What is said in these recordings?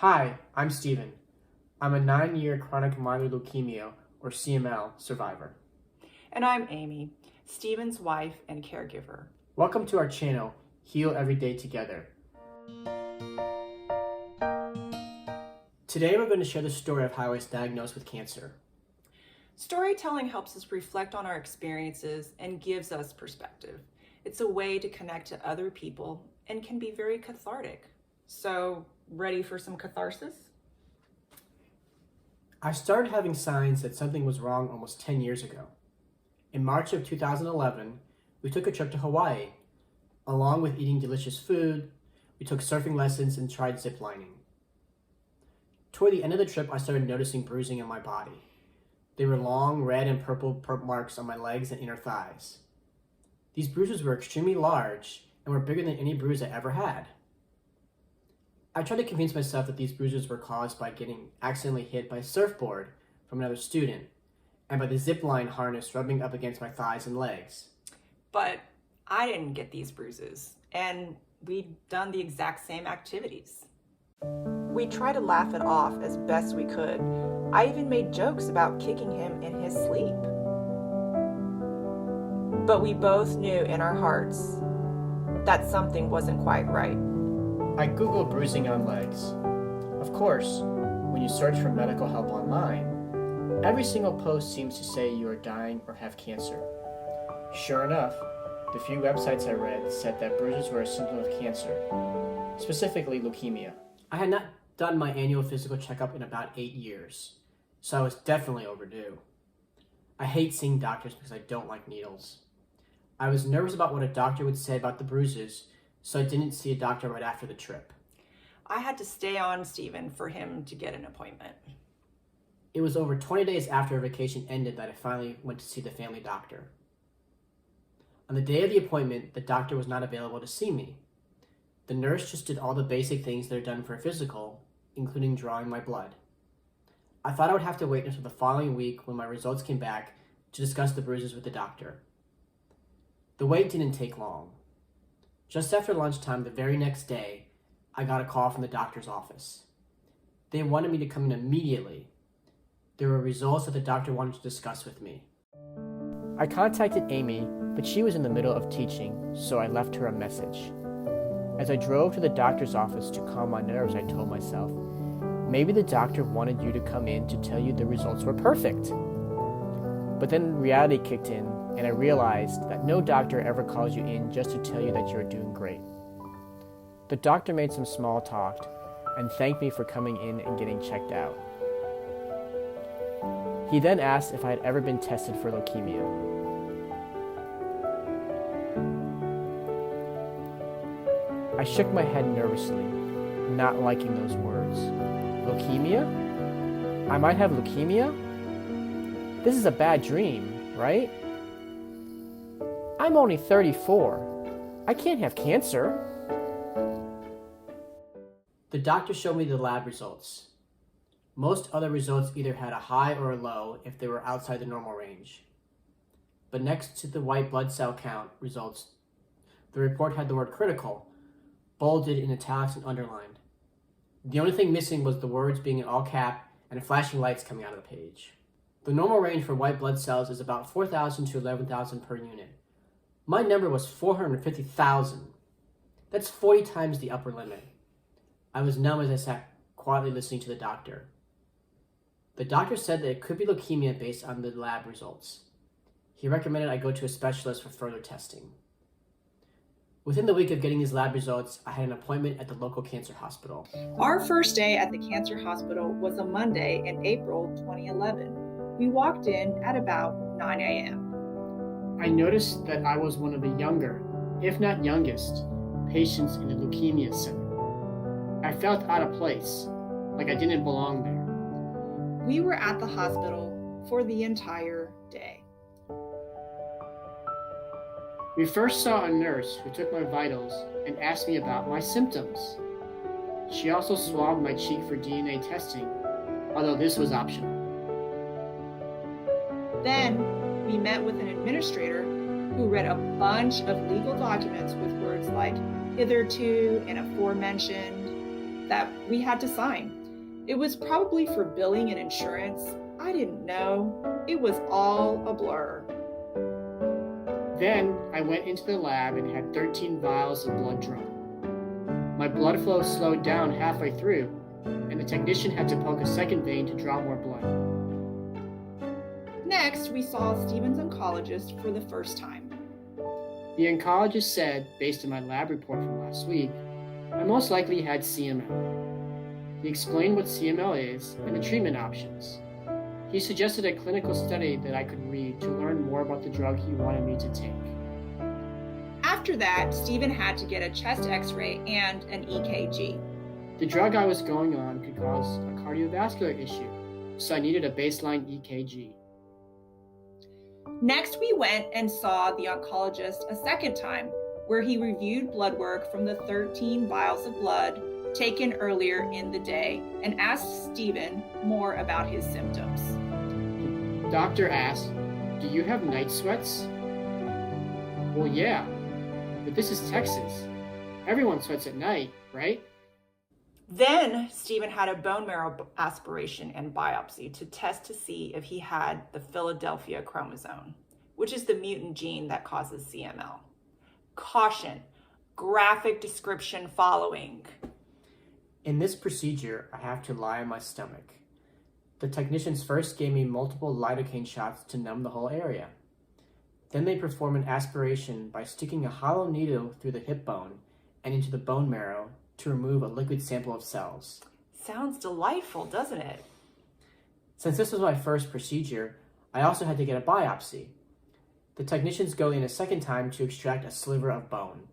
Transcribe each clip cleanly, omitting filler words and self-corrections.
Hi, I'm Steven. I'm a 9-year chronic myeloid leukemia, or CML, survivor. And I'm Amy, Steven's wife and caregiver. Welcome to our channel, Heal Every Day Together. Today we're going to share the story of how I was diagnosed with cancer. Storytelling helps us reflect on our experiences and gives us perspective. It's a way to connect to other people and can be very cathartic. So, ready for some catharsis? I started having signs that something was wrong almost 10 years ago. In March of 2011, we took a trip to Hawaii. Along with eating delicious food, we took surfing lessons and tried zip lining. Toward the end of the trip, I started noticing bruising on my body. They were long red and purple marks on my legs and inner thighs. These bruises were extremely large and were bigger than any bruise I ever had. I tried to convince myself that these bruises were caused by getting accidentally hit by a surfboard from another student and by the zip line harness rubbing up against my thighs and legs. But I didn't get these bruises, and we'd done the exact same activities. We tried to laugh it off as best we could. I even made jokes about kicking him in his sleep. But we both knew in our hearts that something wasn't quite right. I googled bruising on legs. Of course, when you search for medical help online, every single post seems to say you are dying or have cancer. Sure enough, the few websites I read said that bruises were a symptom of cancer, specifically leukemia. I had not done my annual physical checkup in about 8 years, so I was definitely overdue. I hate seeing doctors because I don't like needles. I was nervous about what a doctor would say about the bruises, so I didn't see a doctor right after the trip. I had to stay on Steven for him to get an appointment. It was over 20 days after our vacation ended that I finally went to see the family doctor. On the day of the appointment, the doctor was not available to see me. The nurse just did all the basic things that are done for a physical, including drawing my blood. I thought I would have to wait until the following week when my results came back to discuss the bruises with the doctor. The wait didn't take long. Just after lunchtime the very next day, I got a call from the doctor's office. They wanted me to come in immediately. There were results that the doctor wanted to discuss with me. I contacted Amy, but she was in the middle of teaching, so I left her a message. As I drove to the doctor's office to calm my nerves, I told myself, maybe the doctor wanted you to come in to tell you the results were perfect. But then reality kicked in, and I realized that no doctor ever calls you in just to tell you that you're doing great. The doctor made some small talk and thanked me for coming in and getting checked out. He then asked if I had ever been tested for leukemia. I shook my head nervously, not liking those words. Leukemia? I might have leukemia? This is a bad dream, right? I'm only 34. I can't have cancer. The doctor showed me the lab results. Most other results either had a high or a low if they were outside the normal range. But next to the white blood cell count results, the report had the word critical, bolded in italics and underlined. The only thing missing was the words being in all cap and flashing lights coming out of the page. The normal range for white blood cells is about 4,000 to 11,000 per unit. My number was 450,000. That's 40 times the upper limit. I was numb as I sat quietly listening to the doctor. The doctor said that it could be leukemia based on the lab results. He recommended I go to a specialist for further testing. Within the week of getting these lab results, I had an appointment at the local cancer hospital. Our first day at the cancer hospital was a Monday in April 2011. We walked in at about 9 a.m. I noticed that I was one of the younger, if not youngest, patients in the leukemia center. I felt out of place, like I didn't belong there. We were at the hospital for the entire day. We first saw a nurse who took my vitals and asked me about my symptoms. She also swabbed my cheek for DNA testing, although this was optional. Then we met with an administrator who read a bunch of legal documents with words like hitherto and aforementioned, that we had to sign. It was probably for billing and insurance. I didn't know. It was all a blur. Then I went into the lab and had 13 vials of blood drawn. My blood flow slowed down halfway through, and the technician had to poke a second vein to draw more blood. Next, we saw Stephen's oncologist for the first time. The oncologist said, based on my lab report from last week, I most likely had CML. He explained what CML is and the treatment options. He suggested a clinical study that I could read to learn more about the drug he wanted me to take. After that, Stephen had to get a chest x-ray and an EKG. The drug I was going on could cause a cardiovascular issue, so I needed a baseline EKG. Next, we went and saw the oncologist a second time, where he reviewed blood work from the 13 vials of blood taken earlier in the day and asked Stephen more about his symptoms. The doctor asked, "Do you have night sweats?" "Well, yeah, but this is Texas. Everyone sweats at night, right?" Then Stephen had a bone marrow aspiration and biopsy to test to see if he had the Philadelphia chromosome, which is the mutant gene that causes CML. Caution, graphic description following. In this procedure, I have to lie on my stomach. The technicians first gave me multiple lidocaine shots to numb the whole area. Then they perform an aspiration by sticking a hollow needle through the hip bone and into the bone marrow to remove a liquid sample of cells. Sounds delightful, doesn't it? Since this was my first procedure, I also had to get a biopsy. The technicians go in a second time to extract a sliver of bone.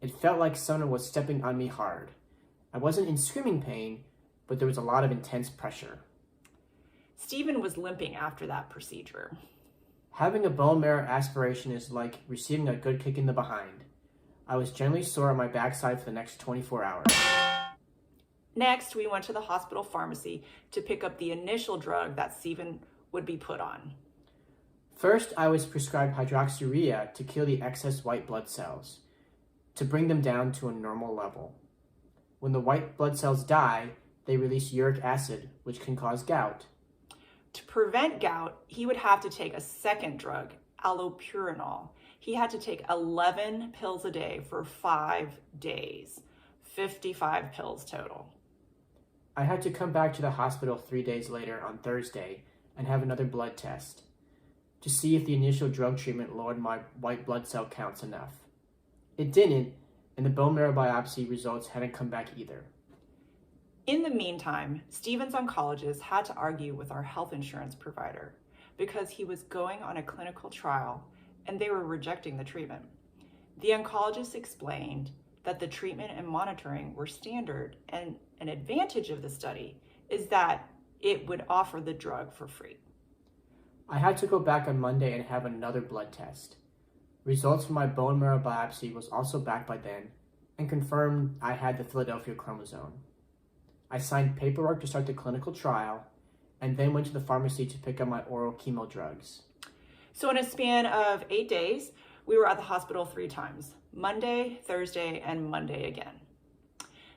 It felt like someone was stepping on me hard. I wasn't in screaming pain, but there was a lot of intense pressure. Stephen was limping after that procedure. Having a bone marrow aspiration is like receiving a good kick in the behind. I was generally sore on my backside for the next 24 hours. Next, we went to the hospital pharmacy to pick up the initial drug that Stephen would be put on. First, I was prescribed hydroxyurea to kill the excess white blood cells, to bring them down to a normal level. When the white blood cells die, they release uric acid, which can cause gout. To prevent gout, he would have to take a second drug, allopurinol. He had to take 11 pills a day for 5 days, 55 pills total. I had to come back to the hospital 3 days later on Thursday and have another blood test to see if the initial drug treatment lowered my white blood cell counts enough. It didn't, and the bone marrow biopsy results hadn't come back either. In the meantime, Stephen's oncologist had to argue with our health insurance provider because he was going on a clinical trial and they were rejecting the treatment. The oncologist explained that the treatment and monitoring were standard, and an advantage of the study is that it would offer the drug for free. I had to go back on Monday and have another blood test. Results from my bone marrow biopsy was also back by then and confirmed I had the Philadelphia chromosome. I signed paperwork to start the clinical trial and then went to the pharmacy to pick up my oral chemo drugs. So in a span of 8 days, we were at the hospital 3 times, Monday, Thursday, and Monday again.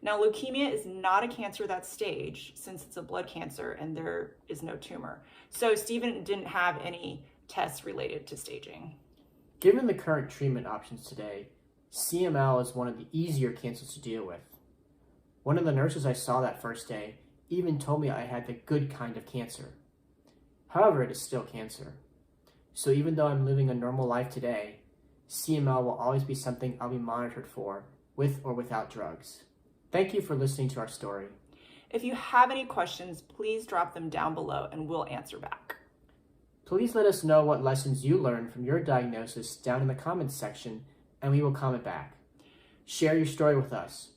Now, leukemia is not a cancer that's staged since it's a blood cancer and there is no tumor. So Stephen didn't have any tests related to staging. Given the current treatment options today, CML is one of the easier cancers to deal with. One of the nurses I saw that first day even told me I had the good kind of cancer. However, it is still cancer. So even though I'm living a normal life today, CML will always be something I'll be monitored for, with or without drugs. Thank you for listening to our story. If you have any questions, please drop them down below and we'll answer back. Please let us know what lessons you learned from your diagnosis down in the comments section, and we will comment back. Share your story with us.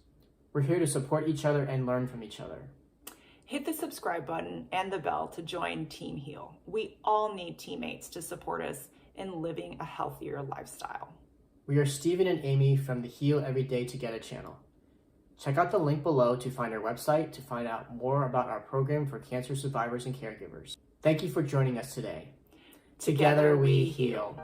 We're here to support each other and learn from each other. Hit the subscribe button and the bell to join Team Heal. We all need teammates to support us in living a healthier lifestyle. We are Stephen and Amy from the Heal Every Day Together channel. Check out the link below to find our website to find out more about our program for cancer survivors and caregivers. Thank you for joining us today. Together we heal.